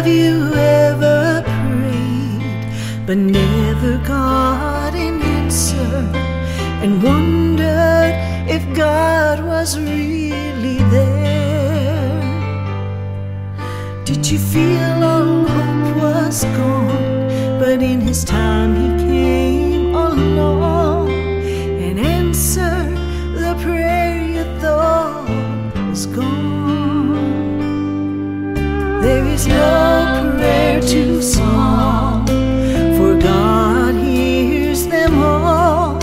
Have you ever prayed but never got an answer, and wondered if God was really there? Did you feel all hope was gone, but in His time He came along and answered the prayer you thought was gone? There is no prayer too small, for God hears them all.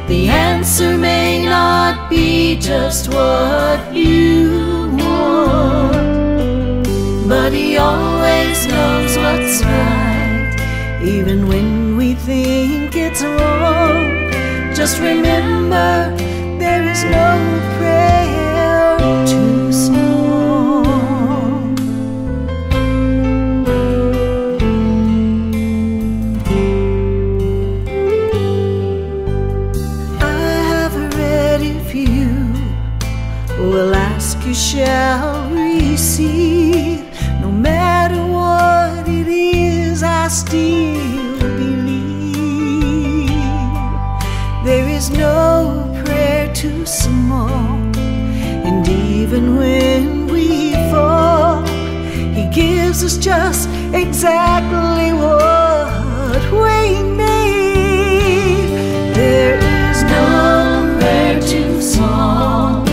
The answer may not be just what you want, but He always knows what's right, even when we think it's wrong. Just remember, there is no prayer too small. I have read, if you will ask, you shall receive. No matter what it is, I still believe. There is no prayer too small, and even when we fall, He gives us just exactly what we need. There is no prayer too small,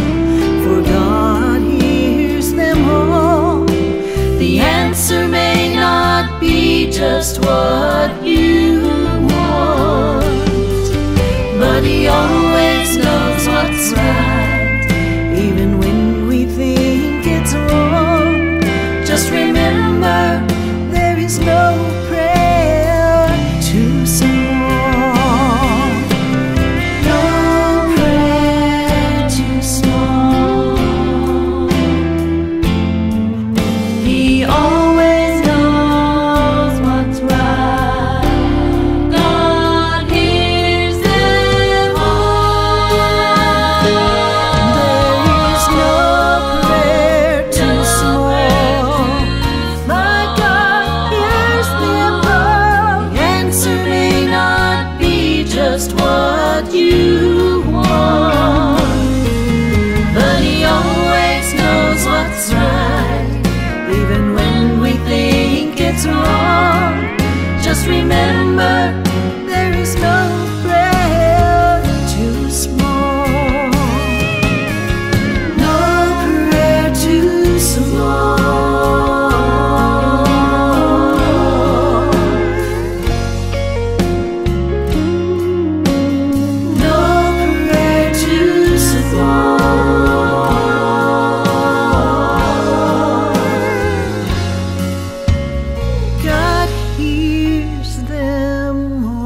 for God hears them all. The answer may not be just what you want, but He always knows what's right, even when we think it's wrong. Just remember, there is no prayer too small. No prayer too small. He always knows what's right. God hears them all. There is no prayer too small. My God hears them all. The answer may not be just what you want, but He always knows what's right, even when we think it's wrong. Just remember, there is no prayer too small. No prayer too small. No prayer too small. God hears them all.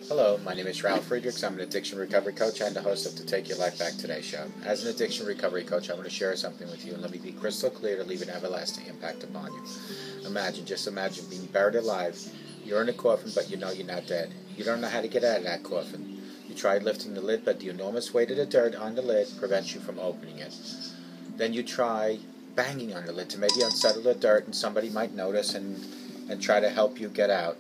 Hello, my name is Ralf Friedrichs. I'm an addiction recovery coach and the host of the Take Your Life Back Today show. As an addiction recovery coach, I want to share something with you, and let me be crystal clear to leave an everlasting impact upon you. Just imagine being buried alive. You're in a coffin, but you know you're not dead. You don't know how to get out of that coffin. You tried lifting the lid, but the enormous weight of the dirt on the lid prevents you from opening it. Then you try banging on the lid to maybe unsettle the dirt, and somebody might notice and try to help you get out.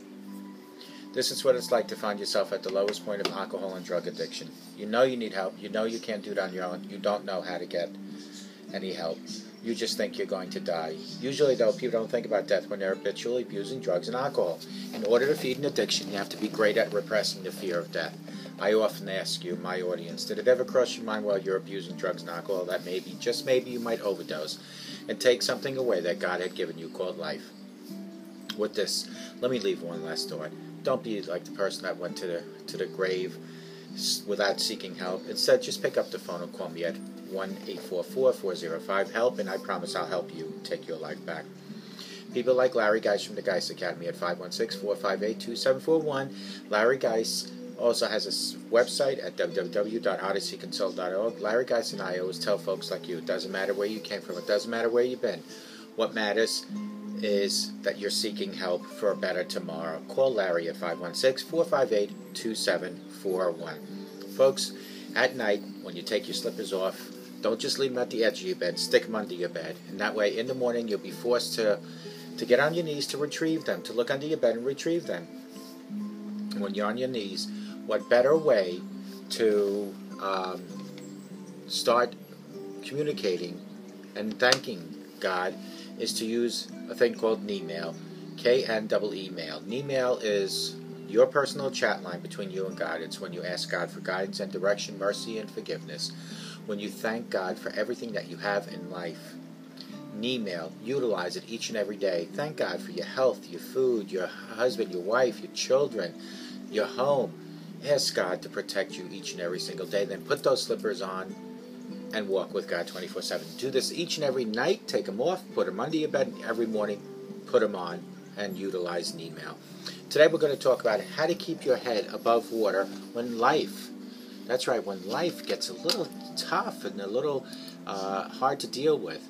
This is what it's like to find yourself at the lowest point of alcohol and drug addiction. You know you need help. You know you can't do it on your own. You don't know how to get any help. You just think you're going to die. Usually, though, people don't think about death when they're habitually abusing drugs and alcohol. In order to feed an addiction, you have to be great at repressing the fear of death. I often ask you, my audience, did it ever cross your mind while you're abusing drugs and alcohol that maybe, just maybe, you might overdose and take something away that God had given you called life? With this, let me leave one last thought. Don't be like the person that went to the grave without seeking help. Instead, just pick up the phone and call me at 1-844-405-HELP, and I promise I'll help you take your life back. People like Larry Geis from the Geis Academy at 516-458-2741. Larry Geis also has a website at www.odysseyconsult.org. Larry Geis and I always tell folks like you, it doesn't matter where you came from, it doesn't matter where you've been. What matters is that you're seeking help for a better tomorrow. Call Larry at 516-458-2741. Folks, at night, when you take your slippers off, don't just leave them at the edge of your bed, stick them under your bed. And that way, in the morning, you'll be forced to get on your knees to retrieve them, to look under your bed and retrieve them. When you're on your knees, what better way to start communicating and thanking God is to use a thing called Knee-mail, K-N-E-E-mail. Knee-mail is your personal chat line between you and God. It's when you ask God for guidance and direction, mercy and forgiveness. When you thank God for everything that you have in life. Knee-mail, utilize it each and every day. Thank God for your health, your food, your husband, your wife, your children, your home. Ask God to protect you each and every single day. Then put those slippers on and walk with God 24/7. Do this each and every night. Take them off, put them under your bed. Every morning, put them on and utilize Knee-mail. Today we're going to talk about how to keep your head above water when life, that's right, when life gets a little tough and a little hard to deal with.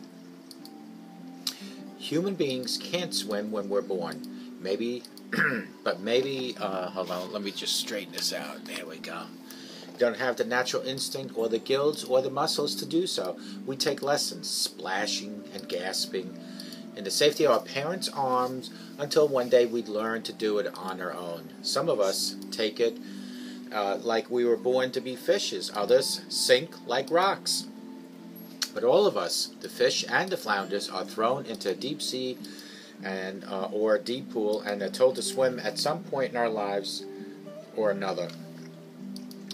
Human beings can't swim when we're born. Maybe, but maybe, hold on, let me just straighten this out. There we go. Don't have the natural instinct or the gills or the muscles to do so. We take lessons, splashing and gasping in the safety of our parents' arms until one day we'd learn to do it on our own. Some of us take it like we were born to be fishes. Others sink like rocks. But all of us, the fish and the flounders, are thrown into a deep sea and or a deep pool and are told to swim at some point in our lives or another.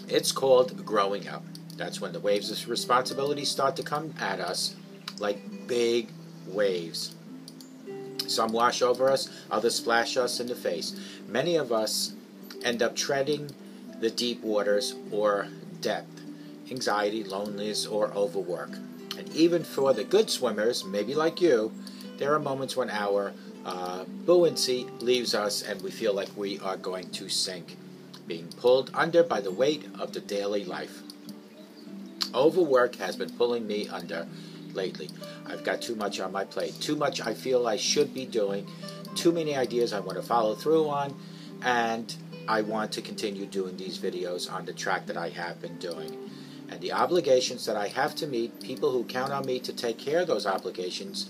It's called growing up. That's when the waves of responsibility start to come at us like big waves. Some wash over us, others splash us in the face. Many of us end up treading the deep waters or depth, anxiety, loneliness, or overwork. And even for the good swimmers, maybe like you, there are moments when our buoyancy leaves us and we feel like we are going to sink, being pulled under by the weight of the daily life. Overwork has been pulling me under lately. I've got too much on my plate, too much I feel I should be doing, too many ideas I want to follow through on, and I want to continue doing these videos on the track that I have been doing. And the obligations that I have to meet, people who count on me to take care of those obligations,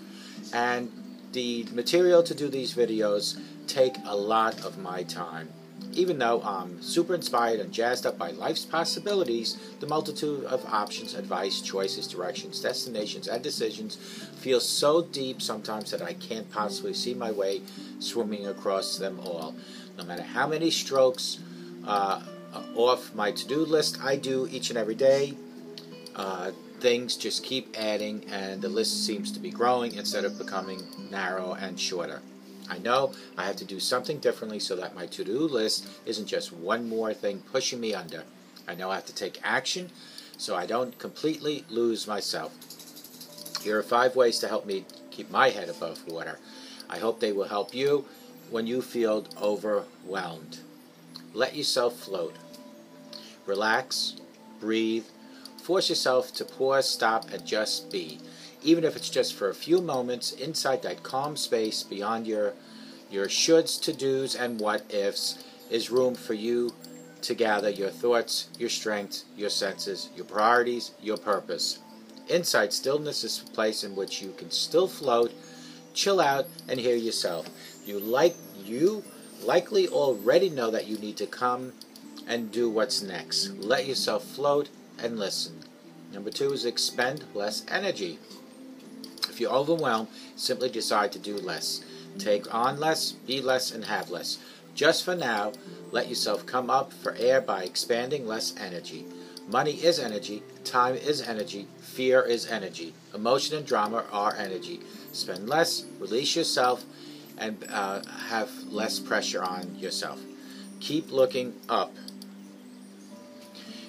and the material to do these videos take a lot of my time. Even though I'm super inspired and jazzed up by life's possibilities, the multitude of options, advice, choices, directions, destinations, and decisions feels so deep sometimes that I can't possibly see my way swimming across them all. No matter how many strokes off my to-do list I do each and every day, things just keep adding and the list seems to be growing instead of becoming narrow and shorter. I know I have to do something differently so that my to-do list isn't just one more thing pushing me under. I know I have to take action so I don't completely lose myself. Here are 5 ways to help me keep my head above water. I hope they will help you when you feel overwhelmed. Let yourself float. Relax, breathe, force yourself to pause, stop, and just be. Even if it's just for a few moments inside that calm space beyond your shoulds, to-dos, and what-ifs is room for you to gather your thoughts, your strengths, your senses, your priorities, your purpose. Inside stillness is a place in which you can still float, chill out, and hear yourself. You likely already know that you need to come and do what's next. Let yourself float and listen. Number 2 is expend less energy. If you're overwhelmed, simply decide to do less. Take on less, be less, and have less. Just for now, let yourself come up for air by expanding less energy. Money is energy, time is energy, fear is energy, emotion and drama are energy. Spend less, release yourself, and have less pressure on yourself. Keep looking up.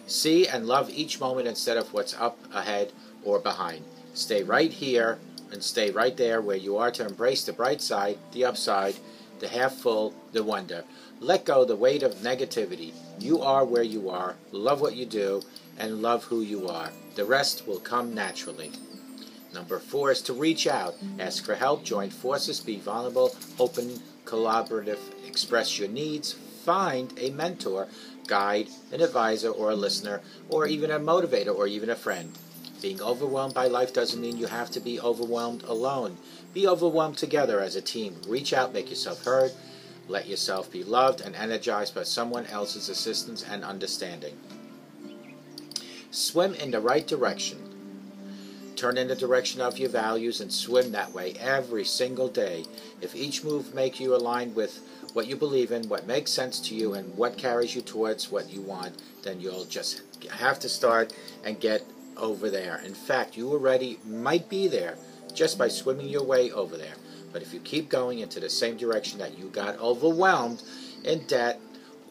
See and love each moment instead of what's up ahead or behind. Stay right here and stay right there where you are to embrace the bright side, the upside, the half full, the wonder. Let go the weight of negativity. You are where you are, love what you do, and love who you are. The rest will come naturally. Number 4 is to reach out. Ask for help, join forces, be vulnerable, open, collaborative, express your needs, find a mentor, guide, an advisor, or a listener, or even a motivator, or even a friend. Being overwhelmed by life doesn't mean you have to be overwhelmed alone. Be overwhelmed together as a team. Reach out, make yourself heard, let yourself be loved and energized by someone else's assistance and understanding. Swim in the right direction. Turn in the direction of your values and swim that way every single day. If each move makes you aligned with what you believe in, what makes sense to you, and what carries you towards what you want, then you'll just have to start and get over there. In fact, you already might be there just by swimming your way over there. But if you keep going into the same direction that you got overwhelmed, in debt,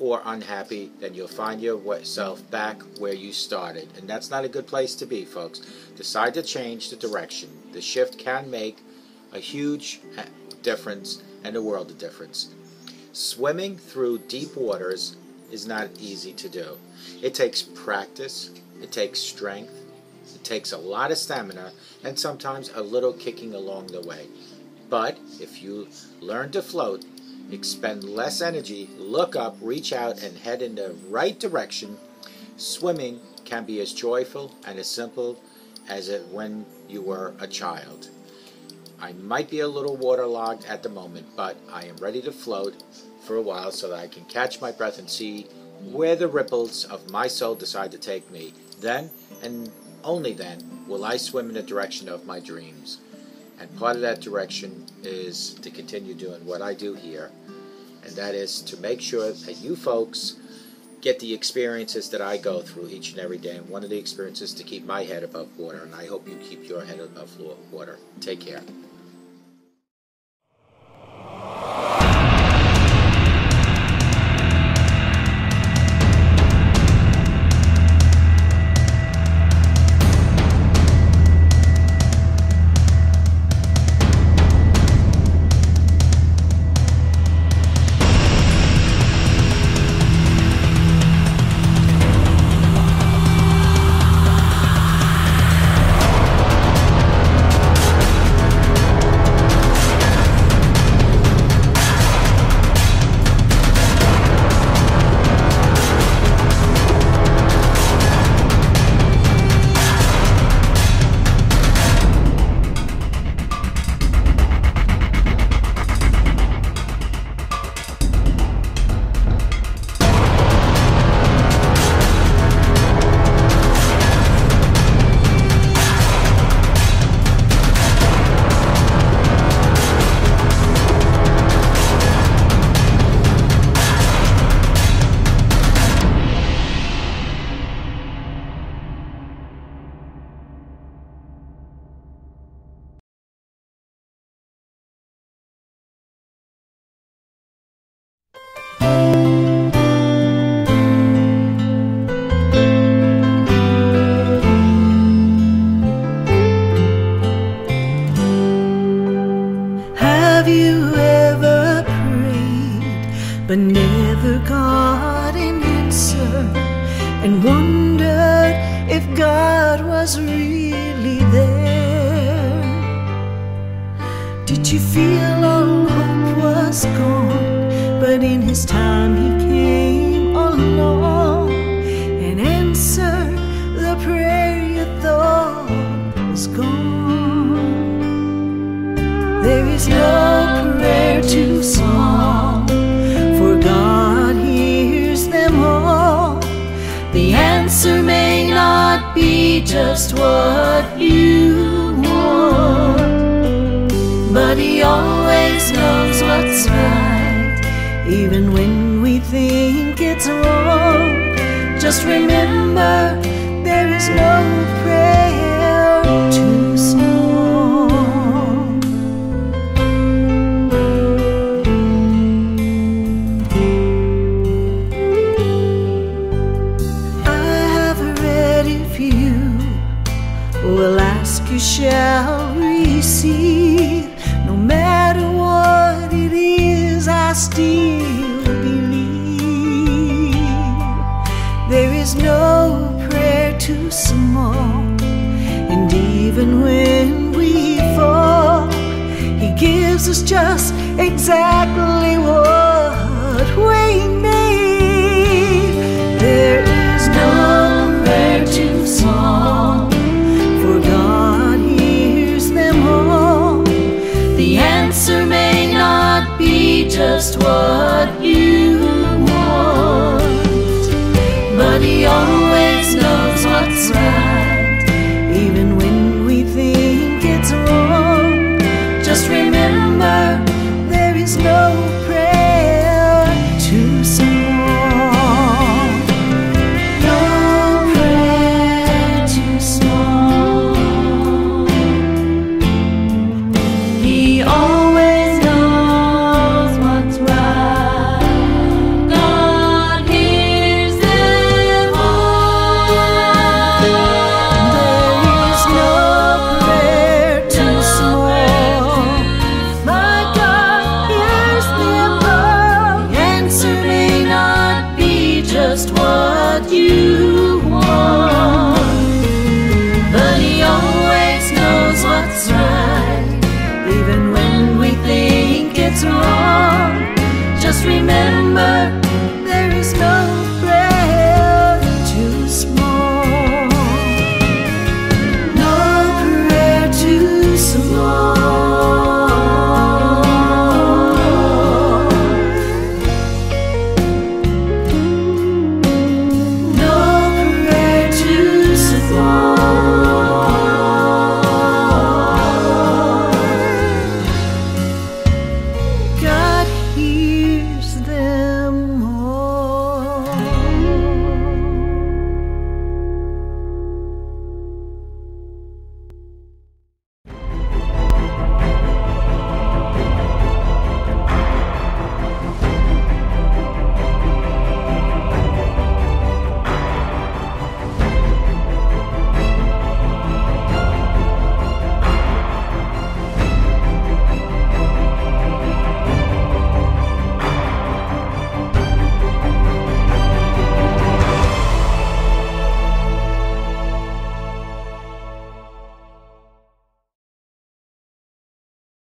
or unhappy, then you'll find yourself back where you started. And that's not a good place to be, folks. Decide to change the direction. The shift can make a huge difference and a world of difference. Swimming through deep waters is not easy to do. It takes practice, it takes strength, it takes a lot of stamina, and sometimes a little kicking along the way. But if you learn to float, expend less energy, look up, reach out, and head in the right direction, swimming can be as joyful and as simple as it when you were a child. I might be a little waterlogged at the moment, but I am ready to float for a while so that I can catch my breath and see where the ripples of my soul decide to take me. Then, and only then, will I swim in the direction of my dreams. And part of that direction is to continue doing what I do here, and that is to make sure that you folks get the experiences that I go through each and every day. And one of the experiences is to keep my head above water, and I hope you keep your head above water. Take care. but never got an answer, and wondered if God was really there. Did you feel all hope was gone, but in His time He came along and answered the prayer you thought was gone? There is no prayer too small, for God hears them all. The answer may not be just what you want, but He always knows what's right even when we think it's wrong. Just remember, there is no prayer too small. I have read if you will ask, you shall receive. No matter what it is, I still believe. There is no prayer too small, and even when we fall, He gives us just exactly what we need.